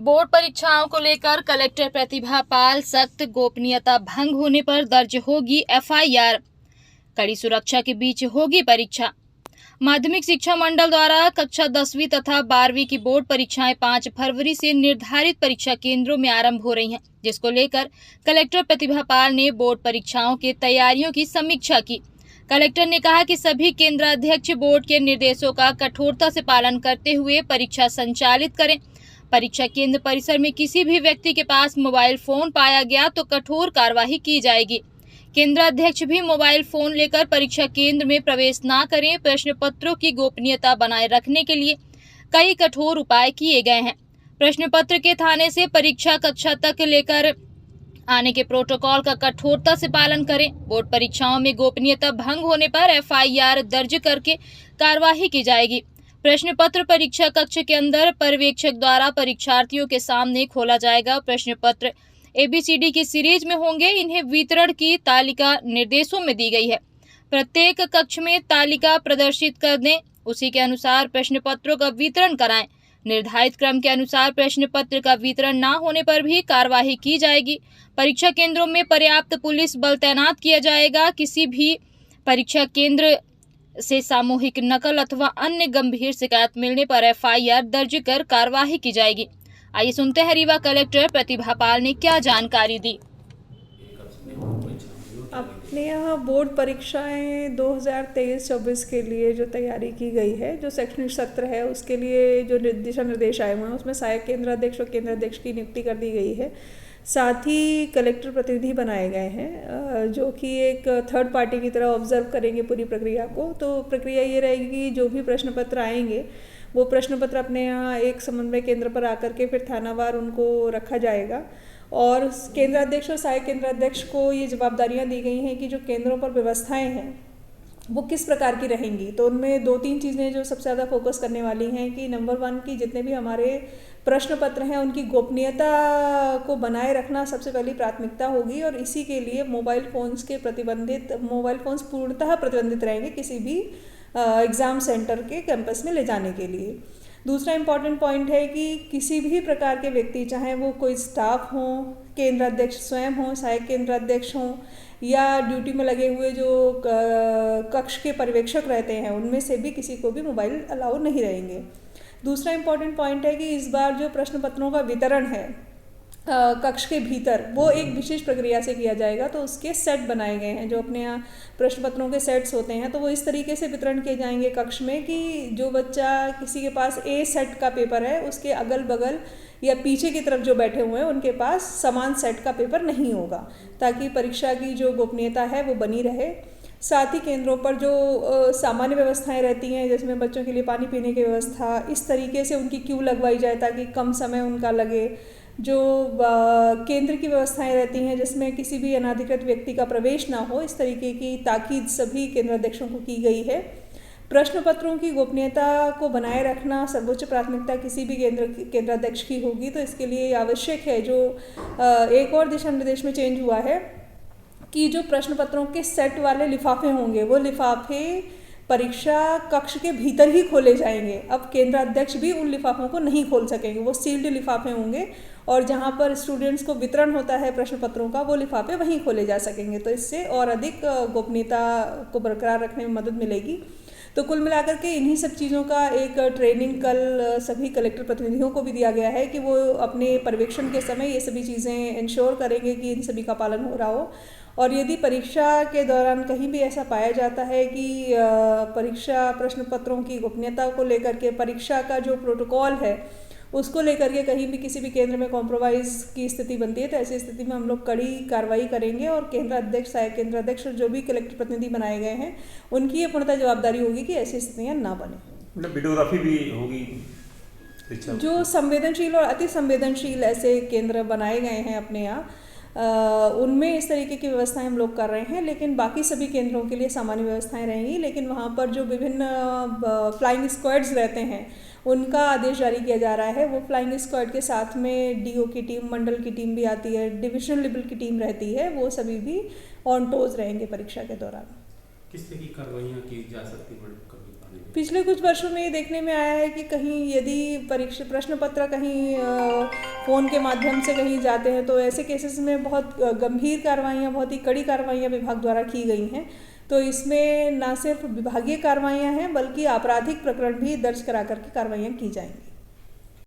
Board परीक्षाओं को लेकर कलेक्टर प्रतिभा पाल सख्त, गोपनीयता भंग होने पर दर्ज होगी एफआईआर। कड़ी सुरक्षा के बीच होगी परीक्षा। माध्यमिक शिक्षा मंडल द्वारा कक्षा 10वीं तथा 12वीं की बोर्ड परीक्षाएं 5 फरवरी से निर्धारित परीक्षा केंद्रों में आरंभ हो रही हैं, जिसको लेकर कलेक्टर प्रतिभा पाल ने बोर्ड परीक्षाओं की तैयारियों की समीक्षा की। कलेक्टर ने कहा कि सभी केंद्राध्यक्ष बोर्ड के निर्देशों का कठोरता से पालन करते हुए परीक्षा संचालित करें। परीक्षा केंद्र परिसर में किसी भी व्यक्ति के पास मोबाइल फोन पाया गया तो कठोर कार्रवाई की जाएगी। केंद्राध्यक्ष भी मोबाइल फोन लेकर परीक्षा केंद्र में प्रवेश न करें। प्रश्न पत्रों की गोपनीयता बनाए रखने के लिए कई कठोर उपाय किए गए हैं। प्रश्न पत्र के थाने से परीक्षा कक्षा तक लेकर आने के प्रोटोकॉल का कठोरता से पालन करें। बोर्ड परीक्षाओं में गोपनीयता भंग होने पर एफआईआर दर्ज करके कार्यवाही की जाएगी। प्रश्न पत्र परीक्षा कक्ष के अंदर पर्यवेक्षक द्वारा परीक्षार्थियों के सामने खोला जाएगा। प्रश्न पत्र ABCD की सीरीज में होंगे। इन्हें वितरण की तालिका निर्देशों में दी गई है। प्रत्येक कक्ष में तालिका प्रदर्शित कर दें, उसी के अनुसार प्रश्न पत्रों का वितरण कराएं। निर्धारित क्रम के अनुसार प्रश्न पत्र का वितरण न होने पर भी कार्यवाही की जाएगी। परीक्षा केंद्रों में पर्याप्त पुलिस बल तैनात किया जाएगा। किसी भी परीक्षा केंद्र से सामूहिक नकल अथवा अन्य गंभीर शिकायत मिलने पर एफआईआर दर्ज कर कार्यवाही की जाएगी। आइए सुनते हैं रीवा कलेक्टर प्रतिभा पाल ने क्या जानकारी दी। अपने यहाँ बोर्ड परीक्षाएं 2023-24 के लिए जो तैयारी की गई है, जो शैक्षणिक सत्र है उसके लिए जो दिशा निर्देश आए हुए हैं उसमें सहायक केंद्राध्यक्ष और केंद्राध्यक्ष की नियुक्ति कर दी गई है। साथ ही कलेक्टर प्रतिनिधि बनाए गए हैं जो कि एक थर्ड पार्टी की तरह ऑब्जर्व करेंगे पूरी प्रक्रिया को। तो प्रक्रिया ये रहेगी, जो भी प्रश्न पत्र आएंगे वो प्रश्न पत्र अपने यहाँ एक समन्वय केंद्र पर आकर के फिर थानावार उनको रखा जाएगा और केंद्राध्यक्ष और सहायक केंद्राध्यक्ष को ये जवाबदारियाँ दी गई हैं कि जो केंद्रों पर व्यवस्थाएं हैं वो किस प्रकार की रहेंगी। तो उनमें 2-3 चीज़ें जो सबसे ज़्यादा फोकस करने वाली हैं कि नंबर 1 की जितने भी हमारे प्रश्न पत्र हैं उनकी गोपनीयता को बनाए रखना सबसे पहली प्राथमिकता होगी और इसी के लिए मोबाइल फ़ोन्स पूर्णतः प्रतिबंधित रहेंगे किसी भी एग्ज़ाम सेंटर के कैंपस में ले जाने के लिए। दूसरा इम्पॉर्टेंट पॉइंट है कि किसी भी प्रकार के व्यक्ति, चाहे वो कोई स्टाफ हो, केंद्राध्यक्ष स्वयं हो, सहायक केंद्राध्यक्ष हों या ड्यूटी में लगे हुए जो कक्ष के पर्यवेक्षक रहते हैं, उनमें से भी किसी को भी मोबाइल अलाउ नहीं रहेंगे। दूसरा इम्पॉर्टेंट पॉइंट है कि इस बार जो प्रश्न पत्रों का वितरण है कक्ष के भीतर, वो एक विशेष प्रक्रिया से किया जाएगा। तो उसके सेट बनाए गए हैं, जो अपने यहाँ प्रश्न पत्रों के सेट्स होते हैं, तो वो इस तरीके से वितरण किए जाएंगे कक्ष में कि जो बच्चा किसी के पास A सेट का पेपर है उसके अगल बगल या पीछे की तरफ जो बैठे हुए हैं उनके पास समान सेट का पेपर नहीं होगा, ताकि परीक्षा की जो गोपनीयता है वो बनी रहे। साथ ही केंद्रों पर जो सामान्य व्यवस्थाएं रहती हैं, जिसमें बच्चों के लिए पानी पीने की व्यवस्था, इस तरीके से उनकी क्यू लगवाई जाए ताकि कम समय उनका लगे। जो केंद्र की व्यवस्थाएं रहती हैं जिसमें किसी भी अनाधिकृत व्यक्ति का प्रवेश ना हो, इस तरीके की ताकीद सभी केंद्राध्यक्षों को की गई है। प्रश्न पत्रों की गोपनीयता को बनाए रखना सर्वोच्च प्राथमिकता किसी भी केंद्राध्यक्ष की होगी। तो इसके लिए आवश्यक है, जो एक और दिशा निर्देश में चेंज हुआ है कि जो प्रश्न पत्रों के सेट वाले लिफाफे होंगे वो लिफाफे परीक्षा कक्ष के भीतर ही खोले जाएंगे। अब केंद्राध्यक्ष भी उन लिफाफों को नहीं खोल सकेंगे, वो सील्ड लिफाफे होंगे और जहां पर स्टूडेंट्स को वितरण होता है प्रश्न पत्रों का, वो लिफाफे वहीं खोले जा सकेंगे। तो इससे और अधिक गोपनीयता को बरकरार रखने में मदद मिलेगी। तो कुल मिलाकर के इन्हीं सब चीज़ों का एक ट्रेनिंग कल सभी कलेक्टर प्रतिनिधियों को भी दिया गया है कि वो अपने पर्यवेक्षण के समय ये सभी चीज़ें इंश्योर करेंगे कि इन सभी का पालन हो रहा हो। और यदि परीक्षा के दौरान कहीं भी ऐसा पाया जाता है कि परीक्षा प्रश्न पत्रों की गोपनीयता को लेकर के, परीक्षा का जो प्रोटोकॉल है उसको लेकर के कहीं भी किसी भी केंद्र में कॉम्प्रोमाइज़ की स्थिति बनती है, तो ऐसी स्थिति में हम लोग कड़ी कार्रवाई करेंगे और केंद्राध्यक्ष, सहायक केंद्राध्यक्ष जो भी कलेक्टर प्रतिनिधि बनाए गए हैं उनकी ये पूर्णतः जवाबदारी होगी कि ऐसी स्थितियाँ ना बने। मतलब वीडियोग्राफी भी होगी। जो संवेदनशील और अति संवेदनशील ऐसे केंद्र बनाए गए हैं अपने यहाँ, उनमें इस तरीके की व्यवस्थाएं हम लोग कर रहे हैं। लेकिन बाकी सभी केंद्रों के लिए सामान्य व्यवस्थाएं रहेंगी। लेकिन वहाँ पर जो विभिन्न फ्लाइंग स्क्वाड्स रहते हैं उनका आदेश जारी किया जा रहा है। वो फ्लाइंग स्क्वाड के साथ में DO की टीम, मंडल की टीम भी आती है, डिविजनल लेवल की टीम रहती है, वो सभी भी ऑन टोज रहेंगे परीक्षा के दौरान। किस तरह की कार्रवाइयाँ की जा सकती है? पिछले कुछ वर्षों में ये देखने में आया है कि कहीं यदि परीक्षा प्रश्न पत्र कहीं फ़ोन के माध्यम से कहीं जाते हैं तो ऐसे केसेस में बहुत गंभीर कार्रवाइयाँ, बहुत ही कड़ी कार्रवाइयाँ विभाग द्वारा की गई हैं। तो इसमें न सिर्फ विभागीय कार्रवाइयाँ हैं बल्कि आपराधिक प्रकरण भी दर्ज करा करके कार्रवाइयाँ की जाएंगी।